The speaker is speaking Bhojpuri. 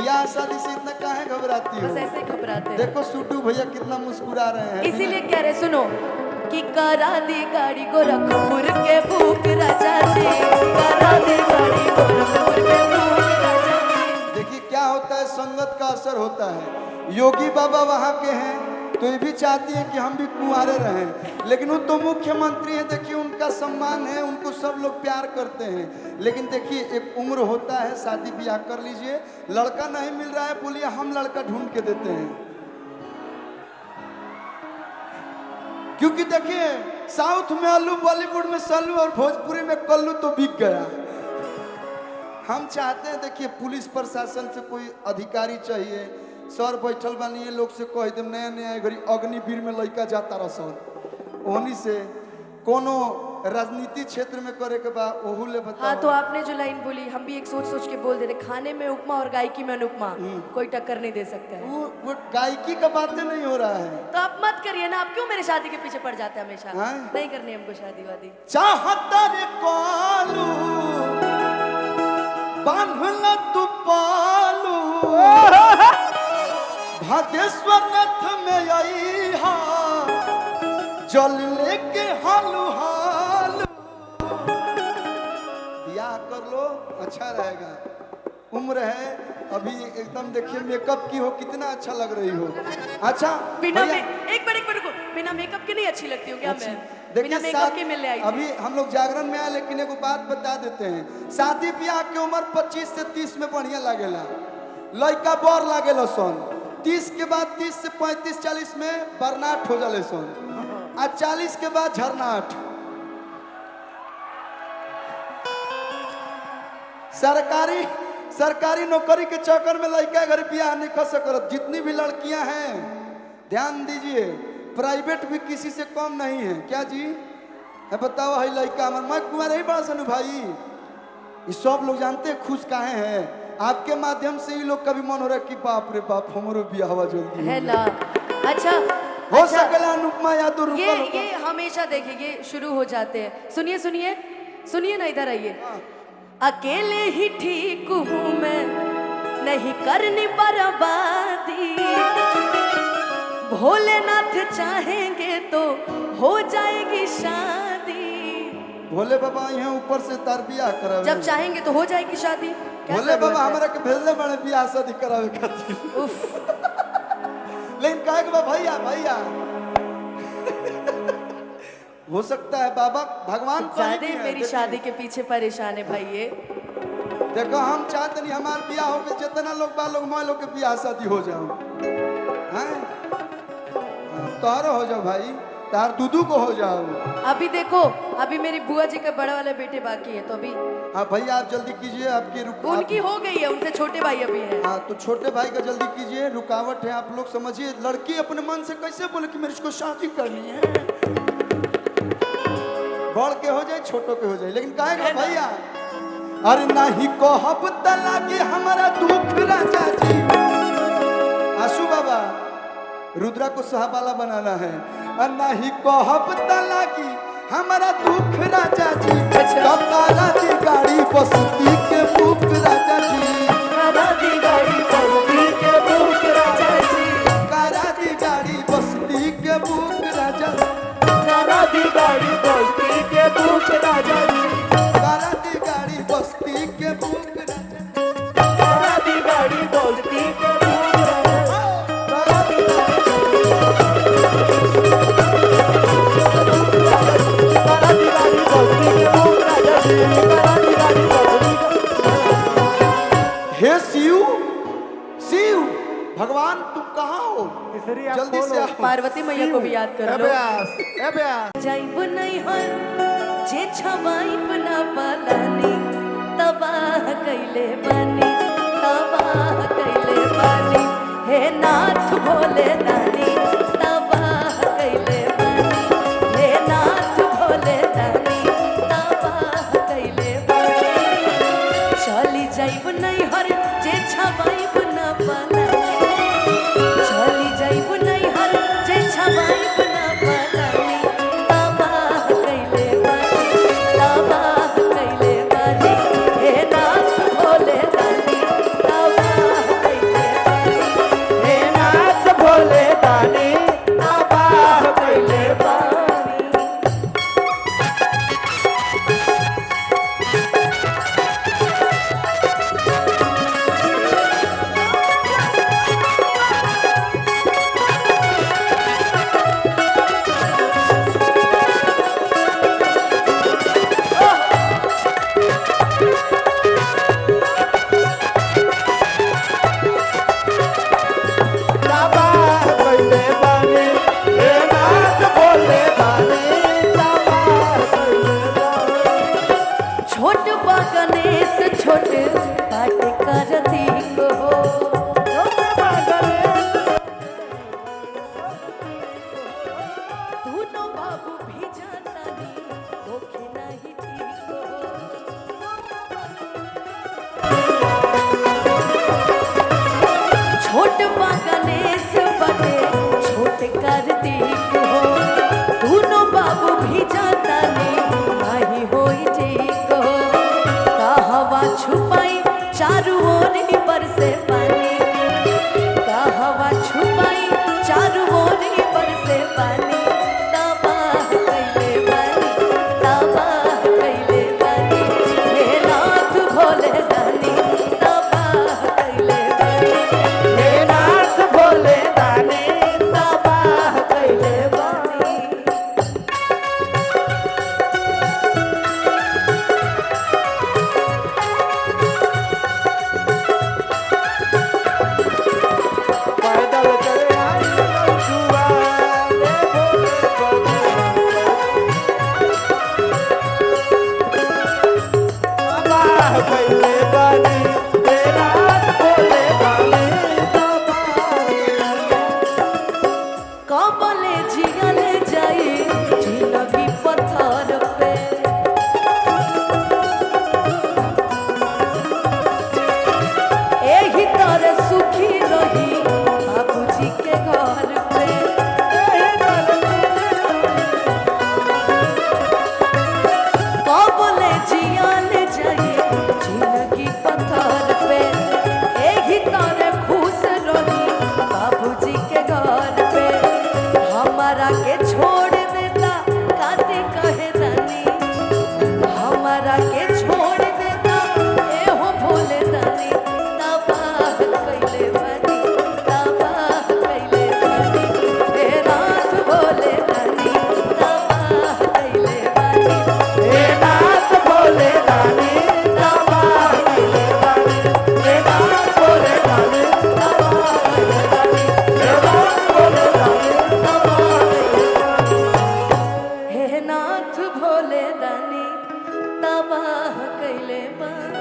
ब्याह शादी से इतना काहे घबराती हो? बस ऐसे ही घबराते हैं। देखो सुड्डू भैया कितना मुस्कुरा रहे हैं। इसीलिए कह रहे सुनो कि करा दी गाड़ी गोरखपुर के भूख राजा जी, करा दी गाड़ी गोरखपुर के भूख राजा जी। देखिए क्या होता है, संगत का असर होता है। योगी बाबा वहाँ के हैं तो ये भी चाहती है कि हम भी कुंवारे रहें, लेकिन वो तो मुख्यमंत्री हैं। देखिए उनका सम्मान है, उनको सब लोग प्यार करते हैं, लेकिन देखिए एक उम्र होता है, शादी ब्याह कर लीजिए। लड़का नहीं मिल रहा है, बोलिए हम लड़का ढूंढ के देते हैं। क्योंकि देखिए साउथ में अल्लू, बॉलीवुड में सल्लू और भोजपुरी में कल्लू तो बिक गया। हम चाहते हैं देखिए पुलिस प्रशासन से कोई अधिकारी चाहिए, सर बैठल बानी लोग से कह दे नया नया घड़ी अग्निवीर में लड़का जाता रसन, ओहनी से कोनो राजनीति क्षेत्र में करे के बाद ओहू ले बता। हाँ तो आपने जो लाइन बोली हम भी एक सोच सोच के बोल दे रहे, खाने में उपमा और गायकी में अनुपमा, कोई टक्कर नहीं दे सकता है। वो गायकी का बातें नहीं हो रहा है। तो आप मत करिए ना, आप क्यों मेरे शादी के पीछे पड़ जाते हैं हमेशा? हाँ? नहीं करनी हमको शादी वादी। चाहता रे कालू बांधला तू पालू भागेश्वर नाथ में आई हा जल लेके हालू हालू। ब्याह कर लो अच्छा रहेगा, उम्र है अभी एकदम। देखिए मेकअप की हो कितना अच्छा लग रही हो। अच्छा बिना एक बार रुको, बिना मेकअप के नहीं अच्छी लगती हूँ क्या मैं? बिना मेकअप के मिलने आई थी। अभी हम लोग जागरण में आए, लेकिन एगो बात बता देते हैं, शादी ब्याह के उम्र 25 से 30 में बढ़िया लागेला, लड़का बड़ लागेला सन। 30 के बाद 30 से 35 40 में बर्नाट हो जाले सन, आ 40 के बाद झरनाट। सरकारी नौकरी के चक्कर में लड़का घर ब्याह नहीं कर सकत। जितनी भी लड़कियां हैं ध्यान दीजिए, प्राइवेट भी किसी से कम नहीं है। क्या जी है बताओ, है लड़का हमारे मैं कुमार ही बड़ा सनु भाई, ये सब लोग जानते हैं खुश काहे हैं। आपके माध्यम से ही लोग कभी मन हो रहा है कि बाप रे बाप हमारो ब्याह हवा जल्दी है ना। अच्छा हो सकला अनुपमा यादव ये हमेशा देखिए ये शुरू हो जाते हैं। सुनिए सुनिए सुनिए ना, इधर आइए। अकेले ही ठीक हूँ मैं, नहीं करनी बर्बादी, भोलेनाथ चाहेंगे तो हो जाएगी शादी। भोले बाबा यहाँ ऊपर से तार ब्याह करावे, जब चाहेंगे तो हो जाएगी शादी। भोले बाबा हमारा के भेजले बड़े ब्याह शादी करावे खातिर। उफ लेकिन कहे के भैया भैया हो सकता है बाबा भगवान ज्यादा मेरी शादी के पीछे परेशान है भाई। ये देखो हम चाहते नहीं हमार ब्याह हो के जितना लोग बा लोग मैं लोग के ब्याह शादी हो जाओ, हैं तोहरो हो जाओ भाई, तार दूधू को हो जाओ। अभी देखो अभी मेरी बुआ जी का बड़ा वाले बेटे बाकी है, तो अभी हाँ भैया आप जल्दी कीजिए, आपकी उनकी हो गई है, उनसे छोटे भाई अभी है। हाँ तो छोटे भाई का जल्दी कीजिए, रुकावट है आप लोग समझिए। लड़की अपने मन से कैसे बोले कि मेरे को शादी करनी है, बड़ के हो जाए छोटों के हो जाए, लेकिन कहेगा भैया अरे नहीं कहब तलाकी हमारा दुख राजा जी। आशु बाबा रुद्रा को सहाबाला बनाना है, और नहीं कहब तलाकी हमारा दुख राजा जी। काला दी गाड़ी बसती के भूख राजा जी, काला दी गाड़ी बसती के भूख राजा जी, काला दी गाड़ी बसती के भूख राजा, काला दी गाड़ी बसती के भूख राजा जी, काला दी गाड़ी बसती के भूख राजा, काला दी गाड़ी बसती के भूख राजा, काला दी हे शिव शिव भगवान तुम कहाँ हो, जल्दी से आओ। पार्वती मैया को भी याद कर लो। जाइब नहीं हर जे छवाइब ना पालानी, तबाह कैले बानी, तबाह कैले बानी, हे नाथ भोले दानी, तबाह कैले बानी, हे नाथ भोले दानी, तबाह कैले बानी। चली जाइब नहीं हर जे छवाइब ना पालानी, चली जाइब नहीं हर जे छवाइब ना पालानी, तबाह कैले बानी, तबाह कैले बानी, हे नाथ भोले दानी, ओरी बरसे पानी कहवा छुपाई चारू ओरी बरसे पानी तबाह कैले बानी तबाह कैले बानी हे नाथ भोले दानी तबाह कैले बानी हे नाथ भोले दानी तबाह कैले बानी पैदल चले आई जुआ रे भोले तबाह कैले बानी हे नाथ भोले दानी कबले जिगले जाई जिंदगी पत्थर पे एही तरह सुखी रही बाबूजी के घर पे कबले जिगले जाई जिंदगी पत्थर पे एही तरह खुश रही बाबूजी के घर पे हमारा के छोड़ देता काते कहे दानी हमारा के छोड़ देता एहो भोले दानी तबाह कैले बानी तबाह कैले बानी हे नाथ भोले दानी तबाह कैले बानी हे नाथ भोले दानी तबाह कैले बानी हे नाथ भोले दानी तबाह कैले बानी हे नाथ भोले दानी हे नाथ भोले दानी तबाह कैले बानी